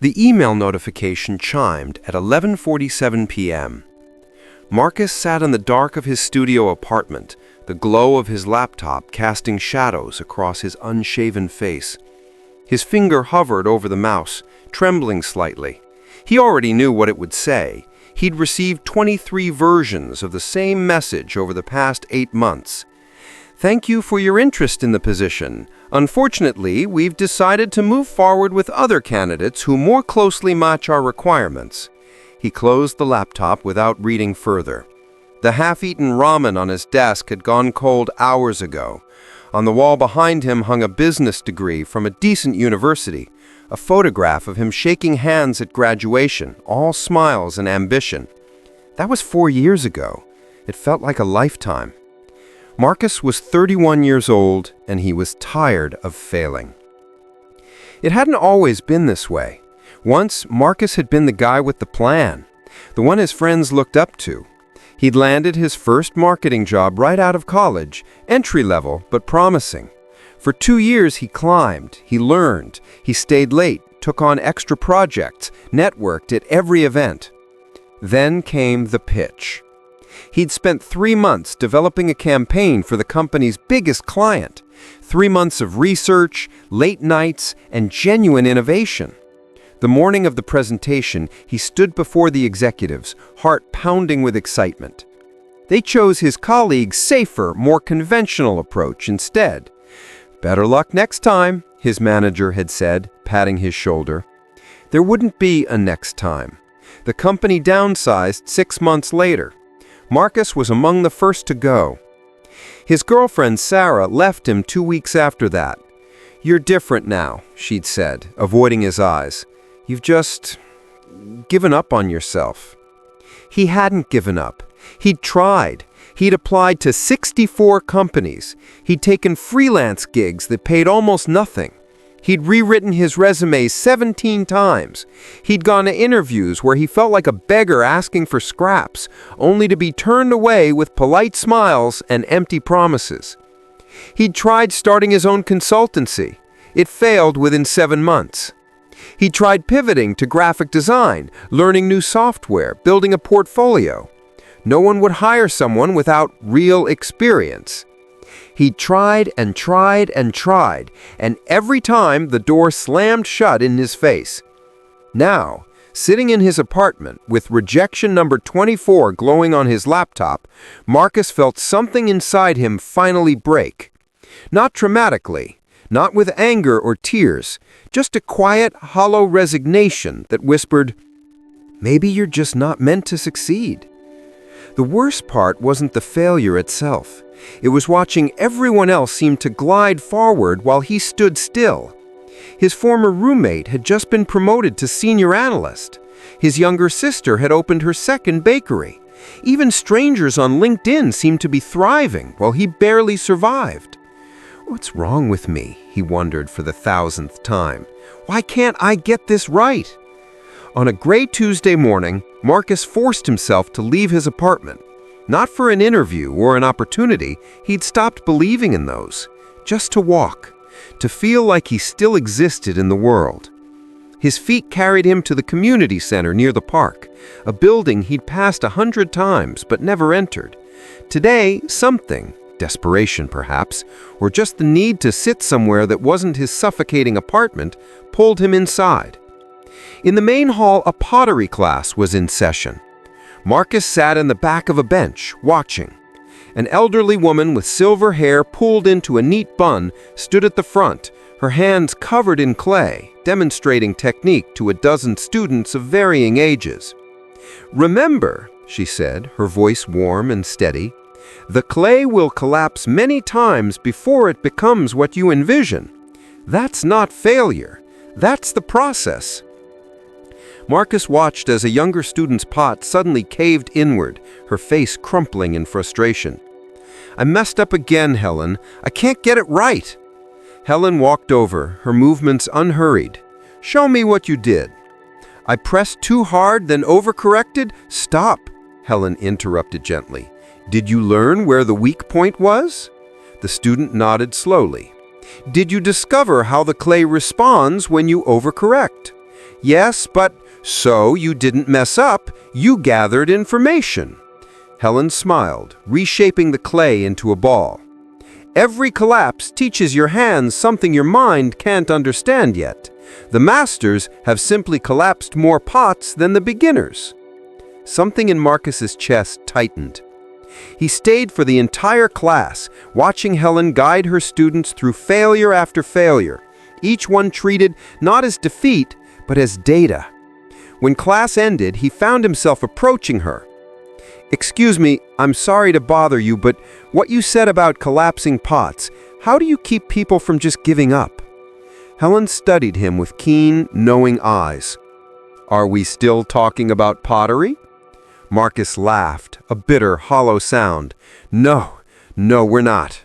The email notification chimed at 11:47 p.m. Marcus sat in the dark of his studio apartment, the glow of his laptop casting shadows across his unshaven face. His finger hovered over the mouse, trembling slightly. He already knew what it would say. He'd received 23 versions of the same message over the past 8 months. Thank you for your interest in the position. Unfortunately, we've decided to move forward with other candidates who more closely match our requirements. He closed the laptop without reading further. The half-eaten ramen on his desk had gone cold hours ago. On the wall behind him hung a business degree from a decent university, a photograph of him shaking hands at graduation, all smiles and ambition. That was 4 years ago. It felt like a lifetime. Marcus was 31 years old, and he was tired of failing. It hadn't always been this way. Once, Marcus had been the guy with the plan, the one his friends looked up to. He'd landed his first marketing job right out of college, entry-level but promising. For 2 years he climbed, he learned, he stayed late, took on extra projects, networked at every event. Then came the pitch. He'd spent 3 months developing a campaign for the company's biggest client, 3 months of research, late nights, and genuine innovation. The morning of the presentation, he stood before the executives, heart pounding with excitement. They chose his colleague's safer, more conventional approach instead. "Better luck next time," his manager had said, patting his shoulder. There wouldn't be a next time. The company downsized 6 months later. Marcus was among the first to go. His girlfriend, Sarah, left him 2 weeks after that. "You're different now," she'd said, avoiding his eyes. "You've just given up on yourself." He hadn't given up. He'd tried. He'd applied to 64 companies. He'd taken freelance gigs that paid almost nothing. He'd rewritten his resume 17 times. He'd gone to interviews where he felt like a beggar asking for scraps, only to be turned away with polite smiles and empty promises. He'd tried starting his own consultancy. It failed within 7 months. He tried pivoting to graphic design, learning new software, building a portfolio. No one would hire someone without real experience. He tried and tried and tried, and every time the door slammed shut in his face. Now, sitting in his apartment with rejection number 24 glowing on his laptop, Marcus felt something inside him finally break. Not dramatically, not with anger or tears, just a quiet, hollow resignation that whispered, "Maybe you're just not meant to succeed." The worst part wasn't the failure itself. It was watching everyone else seem to glide forward while he stood still. His former roommate had just been promoted to senior analyst. His younger sister had opened her second bakery. Even strangers on LinkedIn seemed to be thriving while he barely survived. "What's wrong with me?" he wondered for the 1,000th time. "Why can't I get this right?" On a gray Tuesday morning, Marcus forced himself to leave his apartment. Not for an interview or an opportunity, he'd stopped believing in those. Just to walk, to feel like he still existed in the world. His feet carried him to the community center near the park, a building he'd passed 100 times but never entered. Today, something, desperation perhaps, or just the need to sit somewhere that wasn't his suffocating apartment, pulled him inside. In the main hall, a pottery class was in session. Marcus sat in the back of a bench, watching. An elderly woman with silver hair pulled into a neat bun stood at the front, her hands covered in clay, demonstrating technique to a dozen students of varying ages. "Remember," she said, her voice warm and steady, "the clay will collapse many times before it becomes what you envision. That's not failure. That's the process." Marcus watched as a younger student's pot suddenly caved inward, her face crumpling in frustration. "I messed up again, Helen. I can't get it right." Helen walked over, her movements unhurried. "Show me what you did." "I pressed too hard, then overcorrected?" "Stop," Helen interrupted gently. "Did you learn where the weak point was?" The student nodded slowly. "Did you discover how the clay responds when you overcorrect?" Yes, but so you didn't mess up, you gathered information. Helen smiled, reshaping the clay into a ball. Every collapse teaches your hands something your mind can't understand yet. The masters have simply collapsed more pots than the beginners. Something in Marcus's chest tightened. He stayed for the entire class, watching Helen guide her students through failure after failure, each one treated not as defeat, but as data. When class ended, he found himself approaching her. "Excuse me, I'm sorry to bother you, but what you said about collapsing pots, how do you keep people from just giving up?" Helen studied him with keen, knowing eyes. "Are we still talking about pottery?" Marcus laughed, a bitter, hollow sound. No, we're not."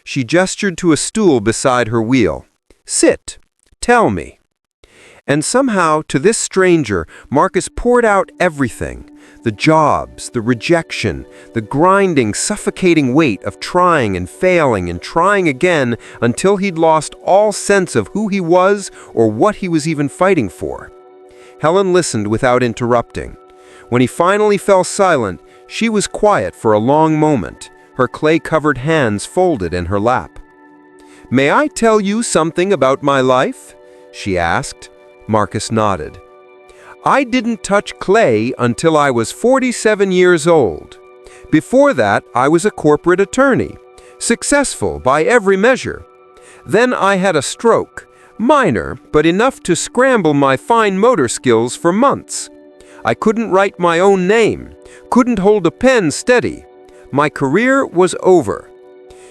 She gestured to a stool beside her wheel. "Sit. Tell me." And somehow, to this stranger, Marcus poured out everything. The jobs, the rejection, the grinding, suffocating weight of trying and failing and trying again until he'd lost all sense of who he was or what he was even fighting for. Helen listened without interrupting. When he finally fell silent, she was quiet for a long moment, her clay-covered hands folded in her lap. "May I tell you something about my life?" she asked. Marcus nodded. "I didn't touch clay until I was 47 years old. Before that, I was a corporate attorney, successful by every measure. Then I had a stroke, minor, but enough to scramble my fine motor skills for months. I couldn't write my own name, couldn't hold a pen steady. My career was over."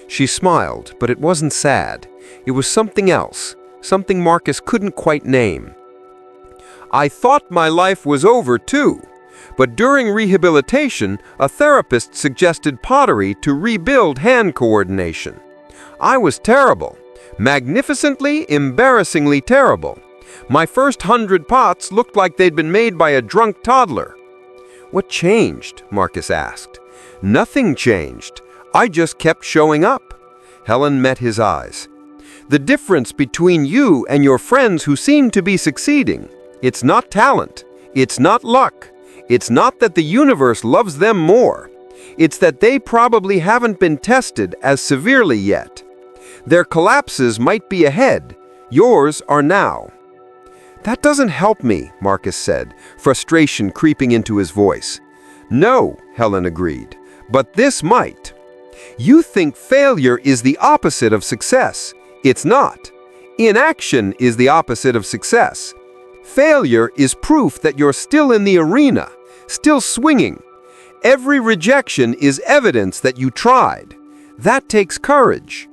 She smiled, but it wasn't sad. It was something else, something Marcus couldn't quite name. "I thought my life was over too, but during rehabilitation, a therapist suggested pottery to rebuild hand coordination. I was terrible, magnificently, embarrassingly terrible. My first 100 pots looked like they'd been made by a drunk toddler." "What changed?" Marcus asked. "Nothing changed. I just kept showing up." Helen met his eyes. "The difference between you and your friends who seem to be succeeding, it's not talent, it's not luck, it's not that the universe loves them more. It's that they probably haven't been tested as severely yet. Their collapses might be ahead, yours are now." "That doesn't help me," Marcus said, frustration creeping into his voice. "No," Helen agreed, "but this might. You think failure is the opposite of success. It's not. Inaction is the opposite of success. Failure is proof that you're still in the arena, still swinging. Every rejection is evidence that you tried. That takes courage."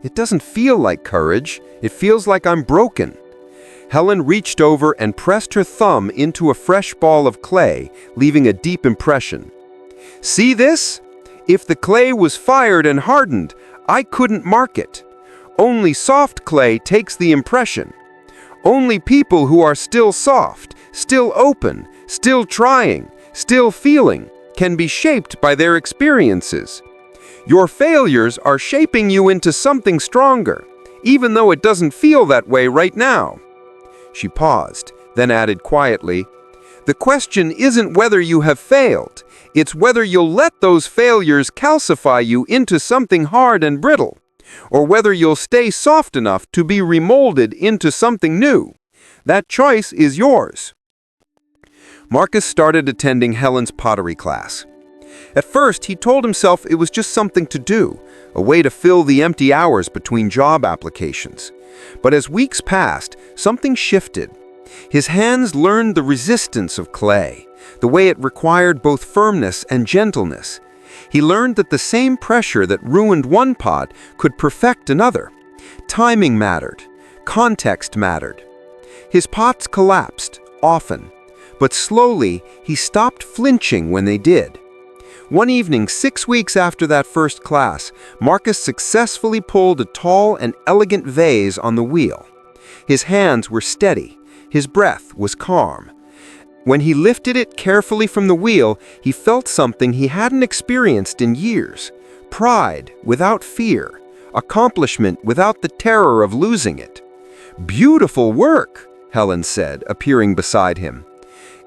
"It doesn't feel like courage. It feels like I'm broken." Helen reached over and pressed her thumb into a fresh ball of clay, leaving a deep impression. "See this? If the clay was fired and hardened, I couldn't mark it. Only soft clay takes the impression. Only people who are still soft, still open, still trying, still feeling, can be shaped by their experiences. Your failures are shaping you into something stronger, even though it doesn't feel that way right now." She paused, then added quietly, "The question isn't whether you have failed, it's whether you'll let those failures calcify you into something hard and brittle, or whether you'll stay soft enough to be remolded into something new. That choice is yours." Marcus started attending Helen's pottery class. At first, he told himself it was just something to do, a way to fill the empty hours between job applications. But as weeks passed, something shifted. His hands learned the resistance of clay, the way it required both firmness and gentleness. He learned that the same pressure that ruined one pot could perfect another. Timing mattered. Context mattered. His pots collapsed, often, but slowly he stopped flinching when they did. One evening, 6 weeks after that first class, Marcus successfully pulled a tall and elegant vase on the wheel. His hands were steady. His breath was calm. When he lifted it carefully from the wheel, he felt something he hadn't experienced in years. Pride without fear. Accomplishment without the terror of losing it. "Beautiful work," Helen said, appearing beside him.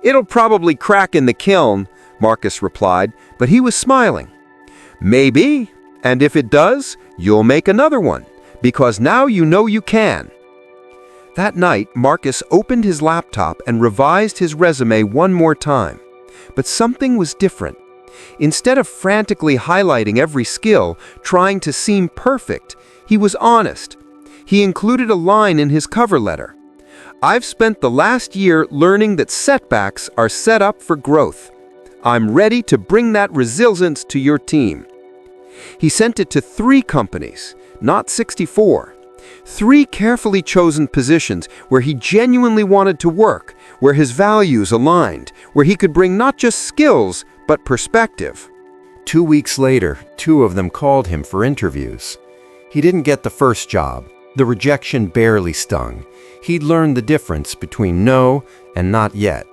"It'll probably crack in the kiln," Marcus replied, but he was smiling. "Maybe, and if it does, you'll make another one, because now you know you can." That night, Marcus opened his laptop and revised his resume one more time. But something was different. Instead of frantically highlighting every skill, trying to seem perfect, he was honest. He included a line in his cover letter. "I've spent the last year learning that setbacks are set up for growth. I'm ready to bring that resilience to your team." He sent it to 3 companies, not 64. 3 carefully chosen positions where he genuinely wanted to work, where his values aligned, where he could bring not just skills, but perspective. 2 weeks later, 2 of them called him for interviews. He didn't get the first job. The rejection barely stung. He'd learned the difference between no and not yet.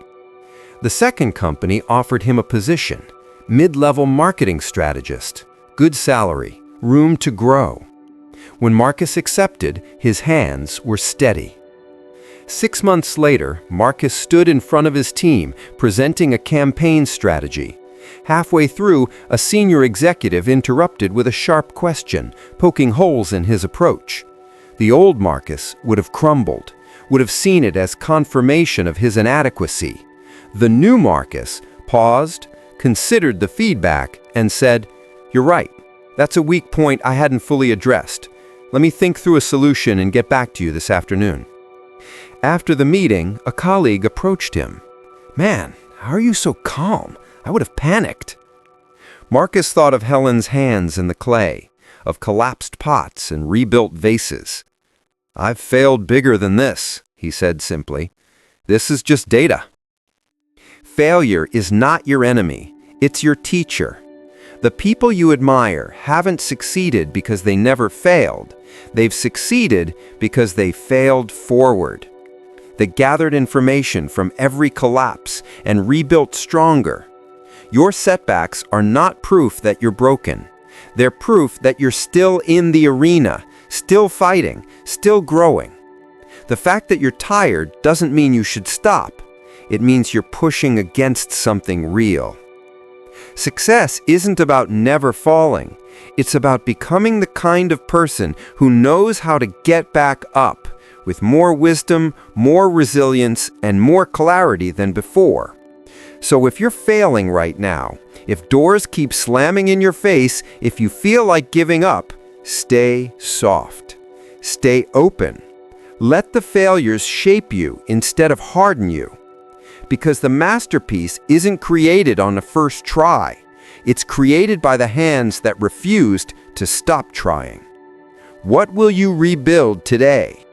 The second company offered him a position, mid-level marketing strategist, good salary, room to grow. When Marcus accepted, his hands were steady. 6 months later, Marcus stood in front of his team, presenting a campaign strategy. Halfway through, a senior executive interrupted with a sharp question, poking holes in his approach. The old Marcus would have crumbled, would have seen it as confirmation of his inadequacy. The new Marcus paused, considered the feedback, and said, "You're right. That's a weak point I hadn't fully addressed. Let me think through a solution and get back to you this afternoon." After the meeting, a colleague approached him. "Man, how are you so calm? I would have panicked." Marcus thought of Helen's hands in the clay, of collapsed pots and rebuilt vases. "I've failed bigger than this," he said simply. "This is just data." Failure is not your enemy. It's your teacher. The people you admire haven't succeeded because they never failed. They've succeeded because they failed forward. They gathered information from every collapse and rebuilt stronger. Your setbacks are not proof that you're broken. They're proof that you're still in the arena, still fighting, still growing. The fact that you're tired doesn't mean you should stop. It means you're pushing against something real. Success isn't about never falling. It's about becoming the kind of person who knows how to get back up with more wisdom, more resilience, and more clarity than before. So if you're failing right now, if doors keep slamming in your face, if you feel like giving up, stay soft. Stay open. Let the failures shape you instead of harden you. Because the masterpiece isn't created on the first try. It's created by the hands that refused to stop trying. What will you rebuild today?